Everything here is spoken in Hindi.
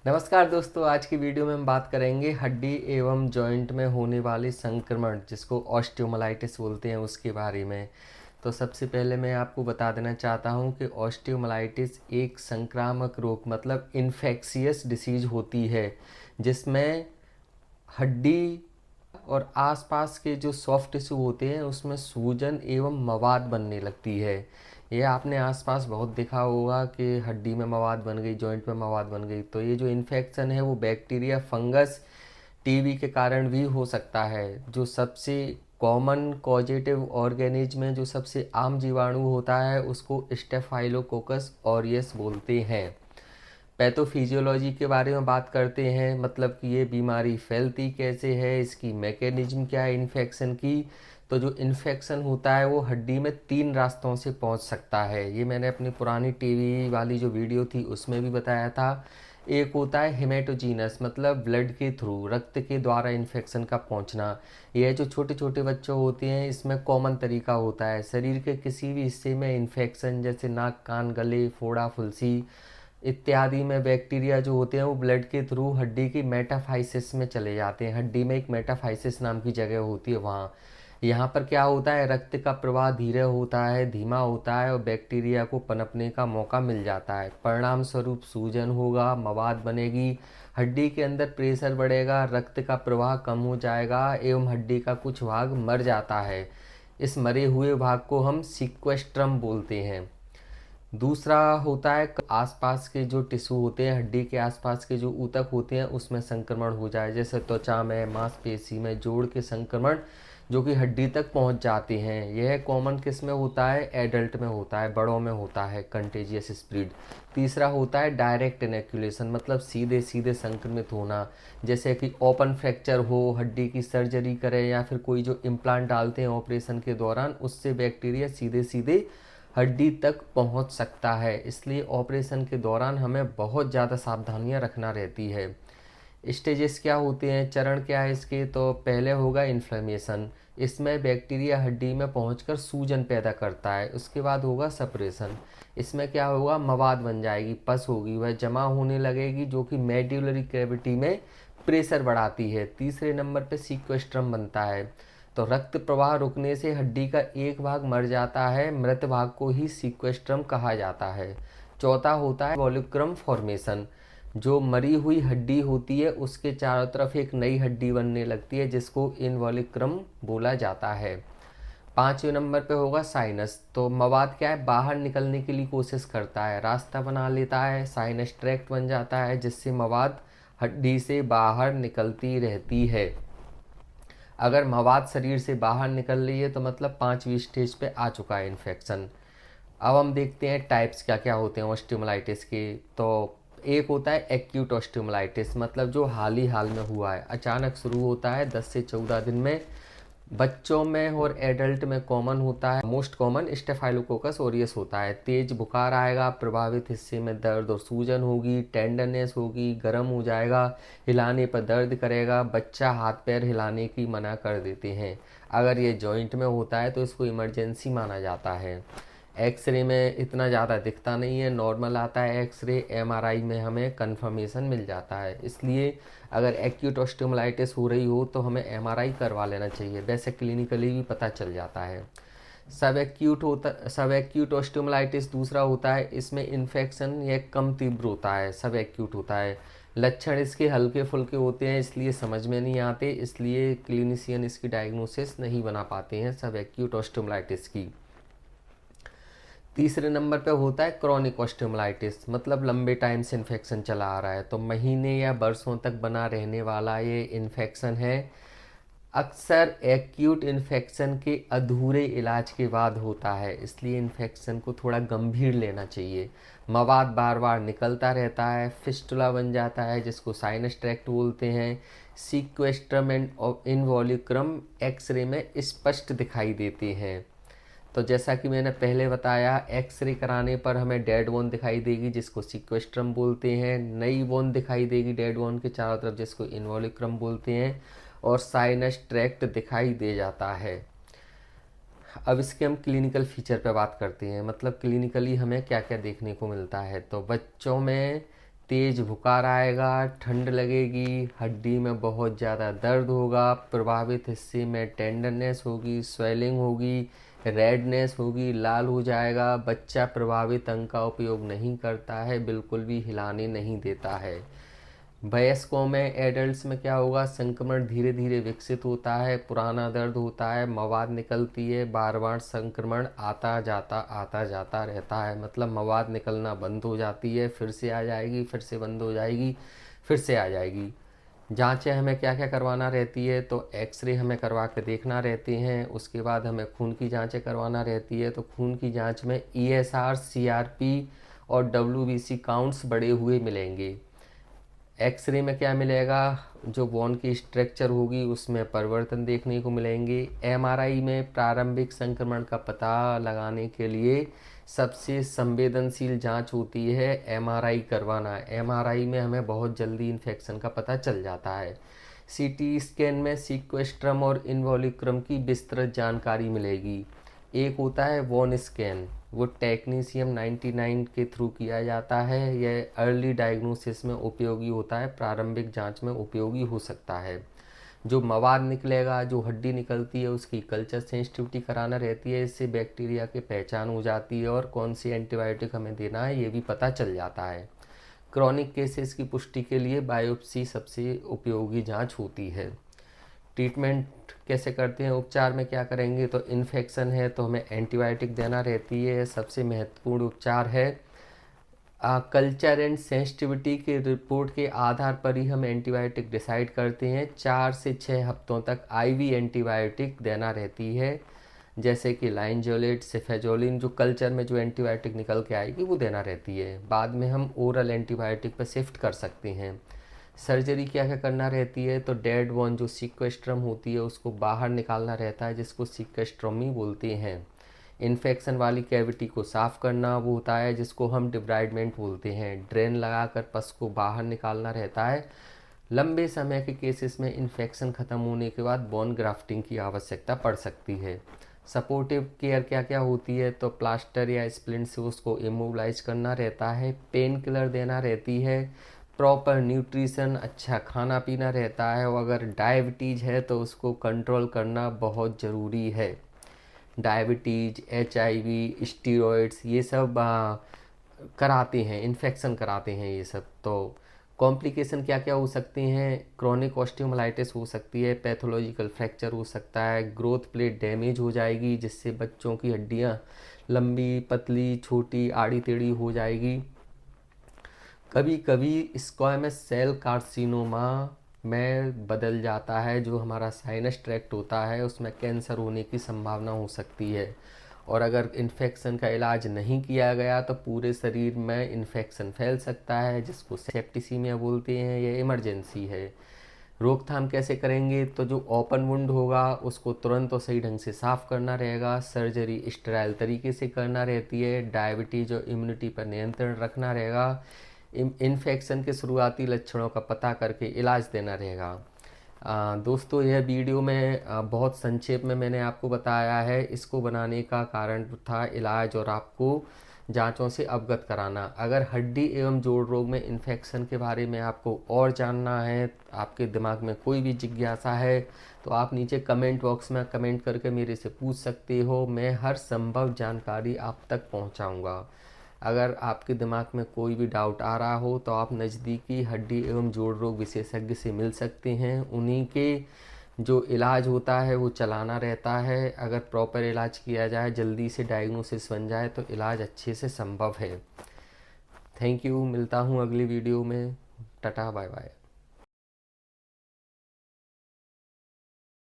नमस्कार दोस्तों, आज की वीडियो में हम बात करेंगे हड्डी एवं जॉइंट में होने वाले संक्रमण जिसको ऑस्टियोमाइलिटिस बोलते हैं उसके बारे में। तो सबसे पहले मैं आपको बता देना चाहता हूं कि ऑस्टियोमाइलिटिस एक संक्रामक रोग मतलब इन्फेक्शियस डिसीज होती है जिसमें हड्डी और आसपास के जो सॉफ्ट टिश्यू होते हैं उसमें सूजन एवं मवाद बनने लगती है। ये आपने आसपास बहुत देखा होगा कि हड्डी में मवाद बन गई, जॉइंट में मवाद बन गई। तो ये जो इन्फेक्शन है वो बैक्टीरिया, फंगस, टीबी के कारण भी हो सकता है। जो सबसे कॉमन कॉजेटिव ऑर्गेनिज्म में जो सबसे आम जीवाणु होता है उसको स्टेफाइलोकोकस ऑरियस बोलते हैं। पैथोफिजियोलॉजी के बारे में बात करते हैं, मतलब कि ये बीमारी फैलती कैसे है, इसकी मैकेनिज्म क्या है इन्फेक्शन की। तो जो इन्फेक्शन होता है वो हड्डी में 3 रास्तों से पहुंच सकता है। ये मैंने अपनी पुरानी टीवी वाली जो वीडियो थी उसमें भी बताया था। एक होता है हेमेटोजीनस, मतलब ब्लड के थ्रू, रक्त के द्वारा इन्फेक्शन का पहुंचना। यह जो छोटे छोटे बच्चे होते हैं इसमें कॉमन तरीका होता है शरीर के किसी भी हिस्से में इन्फेक्शन, जैसे नाक, कान, गले, फोड़ा, फुंसी इत्यादि में बैक्टीरिया जो होते हैं वो ब्लड के थ्रू हड्डी की मेटाफाइसिस में चले जाते हैं। हड्डी में एक मेटाफाइसिस नाम की जगह होती है वहाँ। यहाँ पर क्या होता है, रक्त का प्रवाह धीरे होता है, धीमा होता है और बैक्टीरिया को पनपने का मौका मिल जाता है। परिणाम स्वरूप सूजन होगा, मवाद बनेगी, हड्डी के अंदर प्रेशर बढ़ेगा, रक्त का प्रवाह कम हो जाएगा एवं हड्डी का कुछ भाग मर जाता है। इस मरे हुए भाग को हम सीक्वेस्ट्रम बोलते हैं। दूसरा होता है आसपास के जो टिश्यू होते हैं, हड्डी के आसपास के जो ऊतक होते हैं उसमें संक्रमण हो जाए, जैसे त्वचा में, मांसपेशी में, जोड़ के संक्रमण जो कि हड्डी तक पहुंच जाते हैं। यह कॉमन किस में होता है, एडल्ट में होता है, बड़ों में होता है, कंटेजियस स्प्रेड। तीसरा होता है डायरेक्ट इनोक्यूलेशन, मतलब सीधे सीधे संक्रमित होना, जैसे कि ओपन फ्रैक्चर हो, हड्डी की सर्जरी करें या फिर कोई जो इम्प्लांट डालते हैं ऑपरेशन के दौरान, उससे बैक्टीरिया सीधे सीधे हड्डी तक पहुंच सकता है। इसलिए ऑपरेशन के दौरान हमें बहुत ज़्यादा सावधानियां रखना रहती है। स्टेजेस क्या होते हैं, चरण क्या है इसके, तो पहले होगा इन्फ्लेमेशन। इसमें बैक्टीरिया हड्डी में पहुंचकर सूजन पैदा करता है। उसके बाद होगा सप्रेशन। इसमें क्या होगा, मवाद बन जाएगी, पस होगी, वह जमा होने लगेगी जो कि मेड्यूलरी कैविटी में प्रेशर बढ़ाती है। तीसरे नंबर पे सीक्वेस्ट्रम बनता है। तो रक्त प्रवाह रुकने से हड्डी का एक भाग मर जाता है, मृत भाग को ही सीक्वेस्ट्रम कहा जाता है। चौथा होता है वॉल्यूक्रम फॉर्मेशन। जो मरी हुई हड्डी होती है उसके चारों तरफ एक नई हड्डी बनने लगती है जिसको इनवॉल्यूक्रम बोला जाता है। पांचवें नंबर पे होगा साइनस। तो मवाद क्या है, बाहर निकलने के लिए कोशिश करता है, रास्ता बना लेता है, साइनस ट्रैक्ट बन जाता है जिससे मवाद हड्डी से बाहर निकलती रहती है। अगर मवाद शरीर से बाहर निकल रही है तो मतलब 5वीं स्टेज पे आ चुका है इन्फेक्शन। अब हम देखते हैं टाइप्स क्या क्या होते हैं ऑस्टियोमाइलिटिस के। तो एक होता है एक्यूट ऑस्टियोमाइलिटिस, मतलब जो हाल ही हाल में हुआ है, अचानक शुरू होता है, 10 से 14 दिन में। बच्चों में और एडल्ट में कॉमन होता है, मोस्ट कॉमन स्टेफाइलोकोकस ओरियस होता है। तेज बुखार आएगा, प्रभावित हिस्से में दर्द और सूजन होगी, टेंडरनेस होगी, गर्म हो जाएगा, हिलाने पर दर्द करेगा, बच्चा हाथ पैर हिलाने की मना कर देते हैं। अगर ये जॉइंट में होता है तो इसको इमरजेंसी माना जाता है। एक्सरे में इतना ज़्यादा दिखता नहीं है, नॉर्मल आता है एक्सरे, एमआरआई में हमें कंफर्मेशन मिल जाता है। इसलिए अगर एक्यूट ऑस्टियोमाइलिटिस हो रही हो तो हमें एमआरआई करवा लेना चाहिए, वैसे क्लिनिकली भी पता चल जाता है। सब एक्यूट ऑस्टियोमाइलिटिस दूसरा होता है, इसमें इन्फेक्शन यह कम तीव्र होता है, सब एक्यूट होता है। लक्षण इसके हल्के फुल्के होते हैं इसलिए समझ में नहीं आते, इसलिए क्लिनिशियन इसकी डायग्नोसिस नहीं बना पाते हैं सब एक्यूट ऑस्टियोमाइलिटिस की। तीसरे नंबर पे होता है क्रॉनिक ऑस्टियोमाइलिटिस, मतलब लंबे टाइम से इन्फेक्शन चला आ रहा है, तो महीने या बरसों तक बना रहने वाला ये इन्फेक्शन है। अक्सर एक्यूट इन्फेक्शन के अधूरे इलाज के बाद होता है, इसलिए इन्फेक्शन को थोड़ा गंभीर लेना चाहिए। मवाद बार बार निकलता रहता है, फिस्टुला बन जाता है जिसको साइनस ट्रैक्ट बोलते हैं। सीक्वेस्ट्रम एंड इनवॉल्यूक्रम एक्सरे में स्पष्ट दिखाई देते हैं। तो जैसा कि मैंने पहले बताया, एक्सरे कराने पर हमें डेड बोन दिखाई देगी जिसको सीक्वेस्ट्रम बोलते हैं, नई बोन दिखाई देगी डेड बोन के चारों तरफ जिसको इनवॉल्यूक्रम बोलते हैं, और साइनस ट्रैक्ट दिखाई दे जाता है। अब इसके हम क्लिनिकल फीचर पे बात करते हैं, मतलब क्लिनिकली हमें क्या क्या देखने को मिलता है। तो बच्चों में तेज़ बुखार आएगा, ठंड लगेगी, हड्डी में बहुत ज़्यादा दर्द होगा, प्रभावित हिस्से में टेंडरनेस होगी, स्वेलिंग होगी, रेडनेस होगी, लाल हो जाएगा। बच्चा प्रभावित अंग का उपयोग नहीं करता है, बिल्कुल भी हिलाने नहीं देता है। वयस्कों में, एडल्ट्स में क्या होगा, संक्रमण धीरे धीरे विकसित होता है, पुराना दर्द होता है, मवाद निकलती है, बार बार संक्रमण आता जाता रहता है। मतलब मवाद निकलना बंद हो जाती है, फिर से आ जाएगी, फिर से बंद हो जाएगी, फिर से आ जाएगी। जांचें हमें क्या क्या करवाना रहती है, तो एक्सरे हमें करवा के देखना रहते हैं। उसके बाद हमें खून की जांचें करवाना रहती है। तो खून की जांच में ESR, CRP और WBC काउंट्स बढ़े हुए मिलेंगे। एक्सरे में क्या मिलेगा, जो बोन की स्ट्रक्चर होगी उसमें परिवर्तन देखने को मिलेंगे। MRI में प्रारंभिक संक्रमण का पता लगाने के लिए सबसे संवेदनशील जांच होती है MRI करवाना। MRI में हमें बहुत जल्दी इन्फेक्शन का पता चल जाता है। CT स्कैन में सीक्वेस्ट्रम और इन्वॉल्यूक्रम की विस्तृत जानकारी मिलेगी। एक होता है वॉन स्कैन, वो टेक्नीशियम 99 के थ्रू किया जाता है। यह अर्ली डायग्नोसिस में उपयोगी होता है, प्रारंभिक जांच में उपयोगी हो सकता है। जो मवाद निकलेगा, जो हड्डी निकलती है, उसकी कल्चर सेंसिटिविटी कराना रहती है। इससे बैक्टीरिया की पहचान हो जाती है और कौन सी एंटीबायोटिक हमें देना है ये भी पता चल जाता है। क्रॉनिक केसेस की पुष्टि के लिए बायोप्सी सबसे उपयोगी जांच होती है। ट्रीटमेंट कैसे करते हैं, उपचार में क्या करेंगे, तो इन्फेक्शन है तो हमें एंटीबायोटिक देना रहती है। सबसे महत्वपूर्ण उपचार है कल्चर एंड सेंसिटिविटी के रिपोर्ट के आधार पर ही हम एंटीबायोटिक डिसाइड करते हैं। 4 से 6 हफ्तों तक IV एंटीबायोटिक देना रहती है, जैसे कि लाइनजोलेट, सिफेजोलिन। जो कल्चर में जो एंटीबायोटिक निकल के आएगी वो देना रहती है। बाद में हम ओरल एंटीबायोटिक पर शिफ्ट कर सकते हैं। सर्जरी क्या क्या करना रहती है, तो डेड बोन जो सीक्वेस्ट्रम होती है उसको बाहर निकालना रहता है, जिसको सीक्वेस्ट्रोमी बोलते हैं। इन्फेक्शन वाली कैविटी को साफ़ करना वो होता है, जिसको हम डिब्राइडमेंट बोलते हैं। ड्रेन लगाकर पस को बाहर निकालना रहता है। लंबे समय के केसेस में इन्फेक्शन ख़त्म होने के बाद बोन ग्राफ्टिंग की आवश्यकता पड़ सकती है। सपोर्टिव केयर क्या क्या होती है, तो प्लास्टर या स्प्लिंट से उसको इमोबलाइज करना रहता है, पेन किलर देना रहती है, प्रॉपर न्यूट्रिशन, अच्छा खाना पीना रहता है। और अगर डायबिटीज़ है तो उसको कंट्रोल करना बहुत ज़रूरी है। डायबिटीज़, HIV, स्टीरॉयड्स ये सब कराते हैं, इन्फेक्शन कराते हैं ये सब। तो कॉम्प्लिकेशन क्या क्या हो सकते हैं, क्रॉनिक ऑस्टियोमाइलिटिस हो सकती है, पैथोलॉजिकल फ्रैक्चर हो सकता है, ग्रोथ प्लेट डैमेज हो जाएगी जिससे बच्चों की हड्डियां लंबी, पतली, छोटी, आड़ी टेढ़ी हो जाएगी। कभी कभी स्क्वैमस सेल कार्सिनोमा में बदल जाता है, जो हमारा साइनस ट्रैक्ट होता है उसमें कैंसर होने की संभावना हो सकती है। और अगर इन्फेक्शन का इलाज नहीं किया गया तो पूरे शरीर में इन्फेक्शन फैल सकता है, जिसको सेप्टिसीमिया बोलते हैं। यह इमरजेंसी है। रोकथाम कैसे करेंगे, तो जो ओपन वुंड होगा उसको तुरंत और सही ढंग से साफ़ करना रहेगा। सर्जरी स्टेराइल तरीके से करना रहती है। डायबिटीज़ और इम्यूनिटी पर नियंत्रण रखना रहेगा। इन्फेक्शन के शुरुआती लक्षणों का पता करके इलाज देना रहेगा। दोस्तों, यह वीडियो में बहुत संक्षेप में मैंने आपको बताया है। इसको बनाने का कारण था इलाज और आपको जांचों से अवगत कराना। अगर हड्डी एवं जोड़ रोग में इन्फेक्शन के बारे में आपको और जानना है, आपके दिमाग में कोई भी जिज्ञासा है, तो आप नीचे कमेंट बॉक्स में कमेंट करके मेरे से पूछ सकते हो। मैं हर संभव जानकारी आप तक पहुंचाऊंगा। अगर आपके दिमाग में कोई भी डाउट आ रहा हो तो आप नज़दीकी हड्डी एवं जोड़ रोग विशेषज्ञ से मिल सकते हैं। उन्हीं के जो इलाज होता है वो चलाना रहता है। अगर प्रॉपर इलाज किया जाए, जल्दी से डायग्नोसिस बन जाए तो इलाज अच्छे से संभव है। थैंक यू, मिलता हूँ अगली वीडियो में। Tata, bye bye.